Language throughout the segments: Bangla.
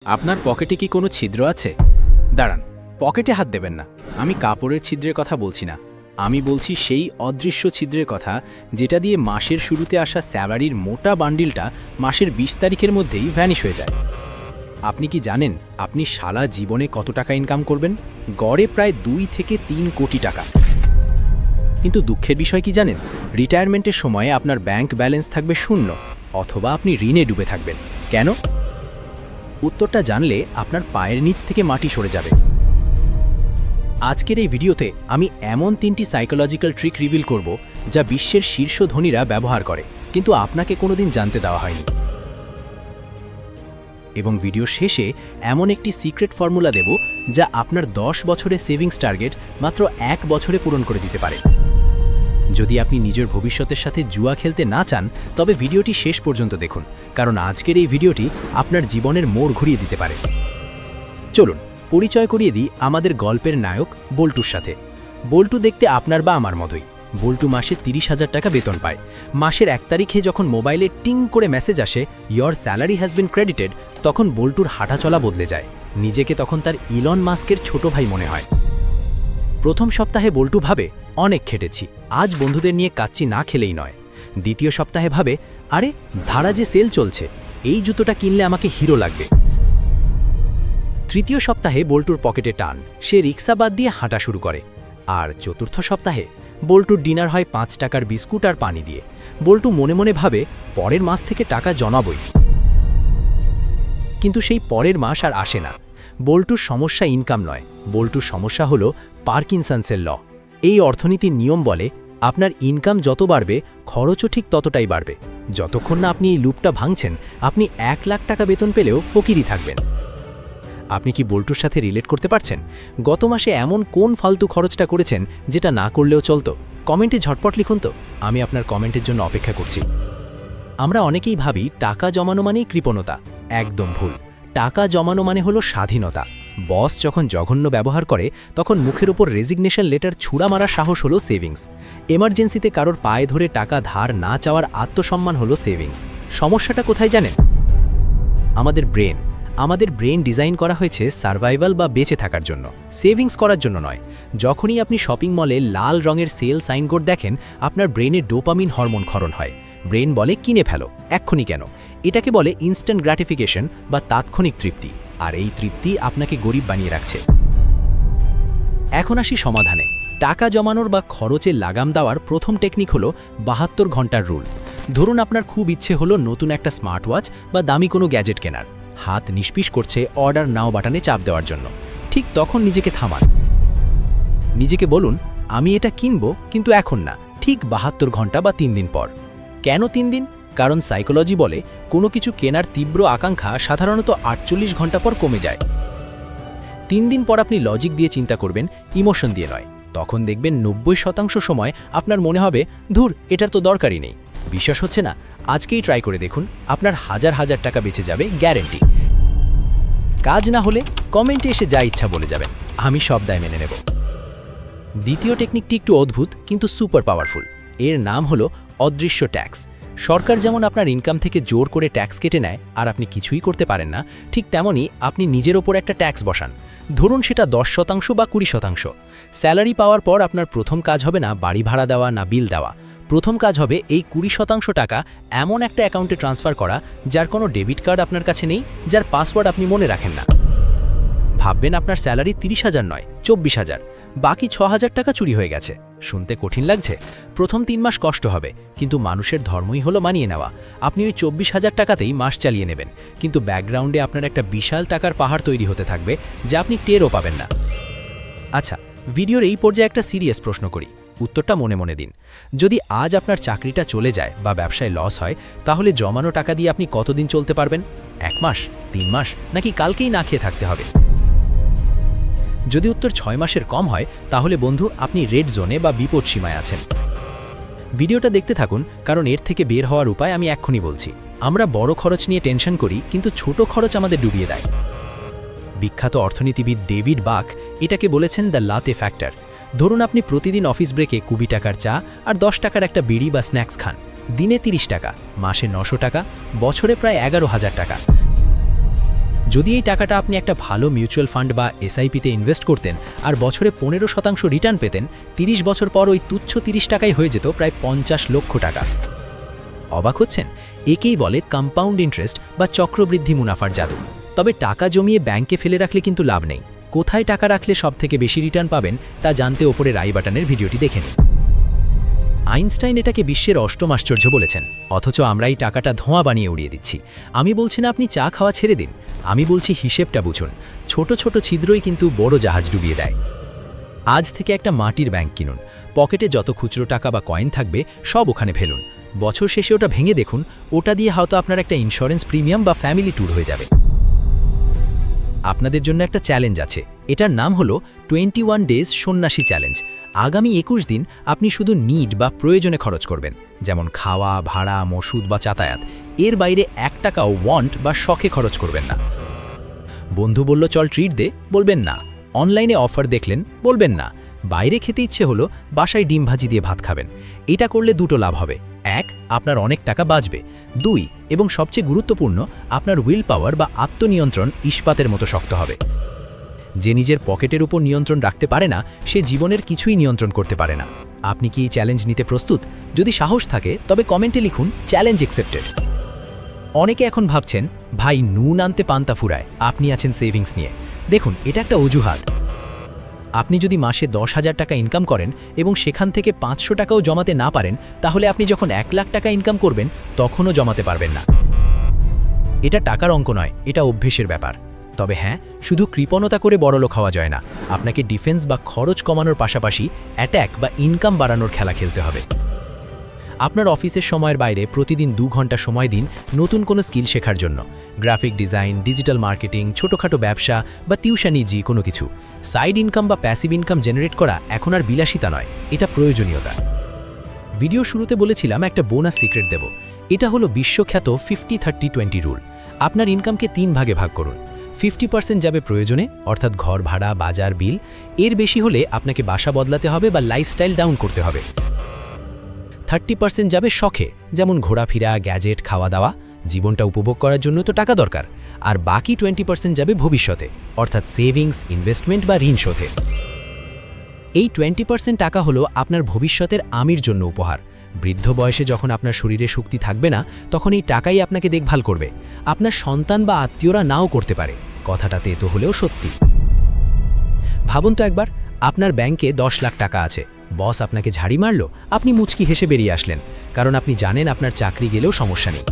আপনার পকেটে কি কোনো ছিদ্র আছে? দাঁড়ান, পকেটে হাত দেবেন না। আমি কাপড়ের ছিদ্রের কথা বলছি না। আমি বলছি সেই অদৃশ্য ছিদ্রের কথা, যেটা দিয়ে মাসের শুরুতে আসা স্যালারির মোটা বান্ডিলটা মাসের ২০ তারিখের মধ্যেই ভ্যানিশ হয়ে যায়। আপনি কি জানেন আপনি সারা জীবনে কত টাকা ইনকাম করবেন? গড়ে প্রায় ২ থেকে ৩ কোটি টাকা। কিন্তু দুঃখের বিষয় কি জানেন? রিটায়ারমেন্টের সময়ে আপনার ব্যাংক ব্যালেন্স থাকবে শূন্য, অথবা আপনি ঋণে ডুবে থাকবেন। কেন? উত্তরটা জানলে আপনার পায়ের নিচ থেকে মাটি সরে যাবে। আজকের এই ভিডিওতে আমি এমন ৩টি সাইকোলজিক্যাল ট্রিক রিভিল করব, যা বিশ্বের শীর্ষ ধনীরা ব্যবহার করে, কিন্তু আপনাকে কোনোদিন জানতে দেওয়া হয়নি। এবং ভিডিও শেষে এমন একটি সিক্রেট ফর্মুলা দেব, যা আপনার ১০ বছরের সেভিংস টার্গেট মাত্র ১ বছরে পূরণ করে দিতে পারে। যদি আপনি নিজের ভবিষ্যতের সাথে জুয়া খেলতে না চান, তবে ভিডিওটি শেষ পর্যন্ত দেখুন, কারণ আজকের এই ভিডিওটি আপনার জীবনের মোড় ঘুরিয়ে দিতে পারে। চলুন পরিচয় করিয়ে দিই আমাদের গল্পের নায়ক বল্টুর সাথে। বল্টু দেখতে আপনার বা আমার মতোই। বল্টু মাসে ৩০,০০০ টাকা বেতন পায়। মাসের ১ তারিখে যখন মোবাইলে টিং করে মেসেজ আসে, your salary has been credited, তখন বল্টুর হাঁটাচলা বদলে যায়। নিজেকে তখন তার ইলন মাস্কের ছোট ভাই মনে হয়। প্রথম সপ্তাহে বল্টু ভাবে, অনেক খেটেছি, আজ বন্ধুদের নিয়ে কাচ্চি না খেলেই নয়। দ্বিতীয় সপ্তাহে ভাবে, আরে ধারা যে সেল চলছে, এই জুতোটা কিনলে আমাকে হিরো লাগবে। তৃতীয় সপ্তাহে বল্টুর পকেটে টান, সে রিক্সা বাদ দিয়ে হাঁটা শুরু করে। আর চতুর্থ সপ্তাহে বল্টুর ডিনার হয় ৫ টাকার বিস্কুট আর পানি দিয়ে। বল্টু মনে মনে ভাবে, পরের মাস থেকে টাকা জমাবই। কিন্তু সেই পরের মাস আর আসে না। বল্টুর সমস্যা ইনকাম নয়, বল্টুর সমস্যা হলো পার্কিনসন্সের ল। এই অর্থনীতির নিয়ম বলে, আপনার ইনকাম যত বাড়বে, খরচও ঠিক ততটাই বাড়বে। যতক্ষণ না আপনি এই লুপটা ভাঙছেন, আপনি ১ লাখ টাকা বেতন পেলেও ফকিরই থাকবেন। আপনি কি বল্টুর সাথে রিলেট করতে পারছেন? গত মাসে এমন কোন ফালতু খরচটা করেছেন, যেটা না করলেও চলতো? কমেন্টে ঝটপট লিখুন তো, আমি আপনার কমেন্টের জন্য অপেক্ষা করছি। আমরা অনেকেই ভাবি টাকা জমানো মানেই কৃপণতা। একদম ভুল। টাকা জমানো মানে হলো স্বাধীনতা। বস যখন জঘন্য ব্যবহার করে, তখন মুখের ওপর রেজিগনেশন লেটার ছুঁড়া মারা সাহস হলো সেভিংস। এমার্জেন্সিতে কারোর পায়ে ধরে টাকা ধার না চাওয়ার আত্মসম্মান হলো সেভিংস। সমস্যাটা কোথায় জানেন? আমাদের ব্রেন ডিজাইন করা হয়েছে সার্ভাইভাল বা বেঁচে থাকার জন্য, সেভিংস করার জন্য নয়। যখনই আপনি শপিং মলে লাল রঙের সেল সাইনবোর্ড দেখেন, আপনার ব্রেনে ডোপামিন হরমোন ক্ষরণ হয়। ব্রেন বলে, কিনে ফেলো, এক্ষুনি কেন। এটাকে বলে ইনস্ট্যান্ট গ্র্যাটিফিকেশন বা তাৎক্ষণিক তৃপ্তি। আর এই তৃপ্তি আপনাকে গরিব বানিয়ে রাখছে। এখন আসি সমাধানে। টাকা জমানোর বা খরচে লাগাম দেওয়ার প্রথম টেকনিক হলো ৭২ ঘন্টার রুল। ধরুন আপনার খুব ইচ্ছে হলো নতুন একটা স্মার্ট ওয়াচ বা দামি কোনো গ্যাজেট কেনার। হাত নিষ্পিস করছে অর্ডার নাও বাটনে চাপ দেওয়ার জন্য। ঠিক তখন নিজেকে থামান। নিজেকে বলুন, আমি এটা কিনবো, কিন্তু এখন না, ঠিক ৭২ ঘন্টা বা ৩ দিন পর। কেন ৩ দিন? কারণ সাইকোলজি বলে, কোনো কিছু কেনার তীব্র আকাঙ্ক্ষা সাধারণত ৪৮ ঘন্টা পর কমে যায়। ৩ দিন পর আপনি লজিক দিয়ে চিন্তা করবেন, ইমোশন দিয়ে নয়। তখন দেখবেন ৯০% সময় আপনার মনে হবে, ধুর, এটার তো দরকারই নেই। বিশ্বাস হচ্ছে না? আজকেই ট্রাই করে দেখুন, আপনার হাজার হাজার টাকা বেঁচে যাবে, গ্যারেন্টি। কাজ না হলে কমেন্টে এসে যা ইচ্ছা বলে যাবেন, আমি সব দায় মেনে নেব। দ্বিতীয় টেকনিকটি একটু অদ্ভুত কিন্তু সুপার পাওয়ারফুল। এর নাম হলো অদৃশ্য ট্যাক্স। সরকার যেমন আপনার ইনকাম থেকে জোর করে ট্যাক্স কেটে নেয় আর আপনি কিছুই করতে পারেন না, ঠিক তেমনই আপনি নিজের ওপর একটা ট্যাক্স বসান। ধরুন সেটা ১০% বা ২০%। স্যালারি পাওয়ার পর আপনার প্রথম কাজ হবে না বাড়ি ভাড়া দেওয়া না বিল দেওয়া। প্রথম কাজ হবে এই ২০% টাকা এমন একটা অ্যাকাউন্টে ট্রান্সফার করা, যার কোনো ডেবিট কার্ড আপনার কাছে নেই, যার পাসওয়ার্ড আপনি মনে রাখেন না। ভাববেন আপনার স্যালারি ৩০,০০০ নয়, ২৪,০০০। বাকি ৬,০০০ টাকা চুরি হয়ে গেছে। শুনতে কঠিন লাগছে? প্রথম ৩ মাস কষ্ট হবে, কিন্তু মানুষের ধর্মই হলো মানিয়ে নেওয়া। আপনি ওই ২৪,০০০ টাকাতেই মাস চালিয়ে নেবেন, কিন্তু ব্যাকগ্রাউন্ডে আপনার একটা বিশাল টাকার পাহাড় তৈরি হতে থাকবে, যা আপনি টেরও পাবেন না। আচ্ছা, ভিডিওর এই পর্যায়ে একটা সিরিয়াস প্রশ্ন করি, উত্তরটা মনে মনে দিন। যদি আজ আপনার চাকরিটা চলে যায় বা ব্যবসায় লস হয়, তাহলে জমানো টাকা দিয়ে আপনি কতদিন চলতে পারবেন? ১ মাস, ৩ মাস, নাকি কালকেই না খেয়ে থাকতে হবে? যদি উত্তর ৬ মাসের কম হয়, তাহলে বন্ধু, আপনি রেড জোনে বা বিপদ সীমায় আছেন। ভিডিওটা দেখতে থাকুন, কারণ এর থেকে বের হওয়ার উপায় আমি এক্ষুনি বলছি। আমরা বড় খরচ নিয়ে টেনশন করি, কিন্তু ছোট খরচ আমাদের ডুবিয়ে দেয়। বিখ্যাত অর্থনীতিবিদ ডেভিড বাক এটাকে বলেছেন দ্য লাতে ফ্যাক্টর। ধরুন আপনি প্রতিদিন অফিস ব্রেকে ২০ টাকার চা আর ১০ টাকার একটা বিড়ি বা স্ন্যাক্স খান। দিনে ৩০ টাকা, মাসে ৯০০ টাকা, বছরে প্রায় ১১,০০০ টাকা। যদি এই টাকাটা আপনি একটা ভালো মিউচুয়াল ফান্ড বা এসআইপিতে ইনভেস্ট করতেন আর বছরে 15% রিটার্ন পেতেন, 30 বছর পর ওই তুচ্ছ 30 টাকাই হয়ে যেত প্রায় 50 লক্ষ টাকা। অবাক হচ্ছেন? একেই বলে কম্পাউন্ড ইন্টারেস্ট বা চক্রবৃদ্ধি মুনাফার জাদু। তবে টাকা জমিয়ে ব্যাংকে ফেলে রাখলে কিন্তু লাভ নেই। কোথায় টাকা রাখলে সবথেকে বেশি রিটার্ন পাবেন তা জানতে ওপরের আই বাটনের ভিডিওটি দেখে নিন। আইনস্টাইন এটাকে বিশ্বের অষ্টম আশ্চর্য বলেছেন, অথচ আমরা এই টাকাটা ধোঁয়া বানিয়ে উড়িয়ে দিচ্ছি। আমি বলছি না আপনি চা খাওয়া ছেড়ে দিন, আমি বলছি হিসেবটা বুঝুন। ছোট ছোট ছিদ্রই কিন্তু বড় জাহাজ ডুবিয়ে দেয়। আজ থেকে একটা মাটির ব্যাংক কিনুন, পকেটে যত খুচরো টাকা বা কয়েন থাকবে সব ওখানে ফেলুন। বছর শেষে ওটা ভেঙে দেখুন, ওটা দিয়ে হয়তো আপনার একটা ইন্স্যুরেন্স প্রিমিয়াম বা ফ্যামিলি ট্যুর হয়ে যাবে। আপনাদের জন্য একটা চ্যালেঞ্জ আছে, এটার নাম হলো 21 ডেজ সন্ন্যাসী চ্যালেঞ্জ। আগামী 21 দিন আপনি শুধু নিড বা প্রয়োজনে খরচ করবেন, যেমন খাওয়া, ভাড়া, ওষুধ বা যাতায়াত। এর বাইরে 1 টাকাও ওয়ান্ট বা শখে খরচ করবেন না। বন্ধু বলল চল ট্রিট দে, বলবেন না। অনলাইনে অফার দেখলেন, বলবেন না। বাইরে খেতে ইচ্ছে হলো, বাসায় ডিম ভাজি দিয়ে ভাত খাবেন। এটা করলে দুটো লাভ হবে, 1, আপনার অনেক টাকা বাঁচবে, 2, এবং সবচেয়ে গুরুত্বপূর্ণ, আপনার উইল পাওয়ার বা আত্মনিয়ন্ত্রণ ইস্পাতের মতো শক্ত হবে। যে নিজের পকেটের উপর নিয়ন্ত্রণ রাখতে পারে না, সে জীবনের কিছুই নিয়ন্ত্রণ করতে পারে না। আপনি কি এই চ্যালেঞ্জ নিতে প্রস্তুত? যদি সাহস থাকে তবে কমেন্টে লিখুন চ্যালেঞ্জ অ্যাকসেপ্টেড। অনেকে এখন ভাবছেন, ভাই নুন আনতে পান্তা ফুরায়, আপনি আছেন সেভিংস নিয়ে। দেখুন, এটা একটা অজুহাত। আপনি যদি মাসে 10,000 টাকা ইনকাম করেন এবং সেখান থেকে 500 টাকাও জমাতে না পারেন, তাহলে আপনি যখন 1 লাখ টাকা ইনকাম করবেন তখনও জমাতে পারবেন না। এটা টাকার অঙ্ক নয়, এটা অভ্যেসের ব্যাপার। তবে হ্যাঁ, শুধু কৃপণতা করে বড়লোক হওয়া যায় না। আপনাকে ডিফেন্স বা খরচ কমানোর পাশাপাশি অ্যাট্যাক বা ইনকাম বাড়ানোর খেলা খেলতে হবে। আপনার অফিসের সময়ের বাইরে প্রতিদিন 2 ঘন্টা সময় দিন নতুন কোনো স্কিল শেখার জন্য। গ্রাফিক ডিজাইন, ডিজিটাল মার্কেটিং, ছোটোখাটো ব্যবসা বা টিউশনি, যে কোনো কিছু। সাইড ইনকাম বা প্যাসিভ ইনকাম জেনারেট করা এখন আর বিলাসিতা নয়, এটা প্রয়োজনীয়তা। ভিডিও শুরুতে বলেছিলাম একটা বোনাস সিক্রেট দেব। এটা হলো বিশ্বখ্যাত 50-30-20 রুল। আপনার ইনকামকে 3 ভাগে ভাগ করুন। 50% যাবে প্রয়োজনে, অর্থাৎ ঘর ভাড়া, বাজার, বিল। এর বেশি হলে আপনাকে বাসা বদলাতে হবে বা লাইফস্টাইল ডাউন করতে হবে। 30% যাবে শখে, যেমন ঘোরাফেরা, গ্যাজেট, খাওয়া দাওয়া। জীবনটা উপভোগ করার জন্য তো টাকা দরকার। আর বাকি 20% যাবে ভবিষ্যতে, অর্থাৎ সেভিংস, ইনভেস্টমেন্ট বা ঋণ শোধে। এই 20% টাকা হলো আপনার ভবিষ্যতের আমির জন্য উপহার। বৃদ্ধ বয়সে যখন আপনার শরীরে শক্তি থাকবে না, তখন এই টাকাই আপনাকে দেখভাল করবে। আপনার সন্তান বা আত্মীয়রা নাও করতে পারে, কথাটা তেতো হলেও সত্যি। ভাবুন তো একবার, আপনার ব্যাংকে 10 লাখ টাকা আছে, বস আপনাকে ঝাড়ি মারল, আপনি মুচকি হেসে বেরিয়ে আসলেন, কারণ আপনি জানেন আপনার চাকরি গেলেও সমস্যা নেই।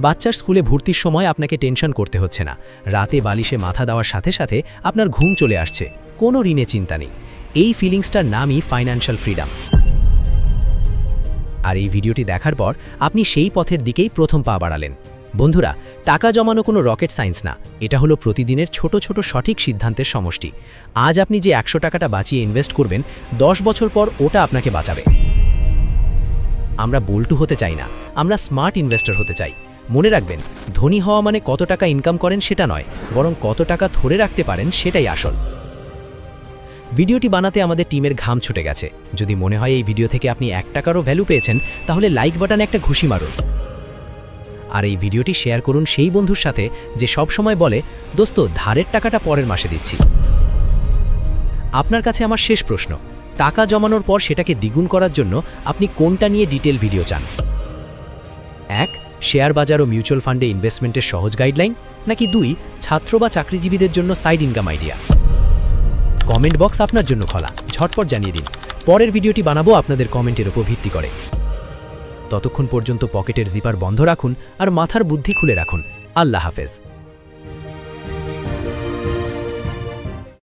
বাচ্চার স্কুলে ভর্তির সময় আপনাকে টেনশন করতে হচ্ছে না। রাতে বালিশে মাথা দেওয়ার সাথে সাথে আপনার ঘুম চলে আসছে, কোনো ঋণে চিন্তা নেই। এই ফিলিংসটার নামই ফাইন্যান্সিয়াল ফ্রিডম। আর এই ভিডিওটি দেখার পর আপনি সেই পথের দিকেই প্রথম পা বাড়ালেন। বন্ধুরা, টাকা জমানো কোনো রকেট সায়েন্স না, এটা হলো প্রতিদিনের ছোট ছোট সঠিক সিদ্ধান্তের সমষ্টি। আজ আপনি যে 100 টাকাটা বাঁচিয়ে ইনভেস্ট করবেন, 10 বছর পর ওটা আপনাকে বাঁচাবে। আমরা বল্টু হতে চাই না, আমরা স্মার্ট ইনভেস্টর হতে চাই। মনে রাখবেন, ধনী হওয়া মানে কত টাকা ইনকাম করেন সেটা নয়, বরং কত টাকা ধরে রাখতে পারেন সেটাই আসল। ভিডিওটি বানাতে আমাদের টিমের ঘাম ছুটে গেছে। যদি মনে হয় এই ভিডিও থেকে আপনি 1 টাকারও ভ্যালু পেয়েছেন, তাহলে লাইক বাটনে একটা ঘুষি মারুন। আর এই ভিডিওটি শেয়ার করুন সেই বন্ধুর সাথে যে সব সময় বলে, দোস্ত ধারের টাকাটা পরের মাসে দিচ্ছি। আপনার কাছে আমার শেষ প্রশ্ন, টাকা জমানোর পর সেটাকে দ্বিগুণ করার জন্য আপনি কোনটা নিয়ে ডিটেল ভিডিও চান? 1, শেয়ার বাজার ও মিউচুয়াল ফান্ডে ইনভেস্টমেন্টের সহজ গাইডলাইন, নাকি 2, ছাত্র বা চাকরিজীবীদের জন্য side income idea? Comment box আপনার জন্য খোলা, ঝটপট জানিয়ে দিন। পরের ভিডিওটি বানাবো আপনাদের কমেন্টের উপর ভিত্তি করে। ততক্ষণ পর্যন্ত পকেটের জিপার বন্ধ রাখুন আর মাথার বুদ্ধি খুলে রাখুন। আল্লাহ হাফেজ।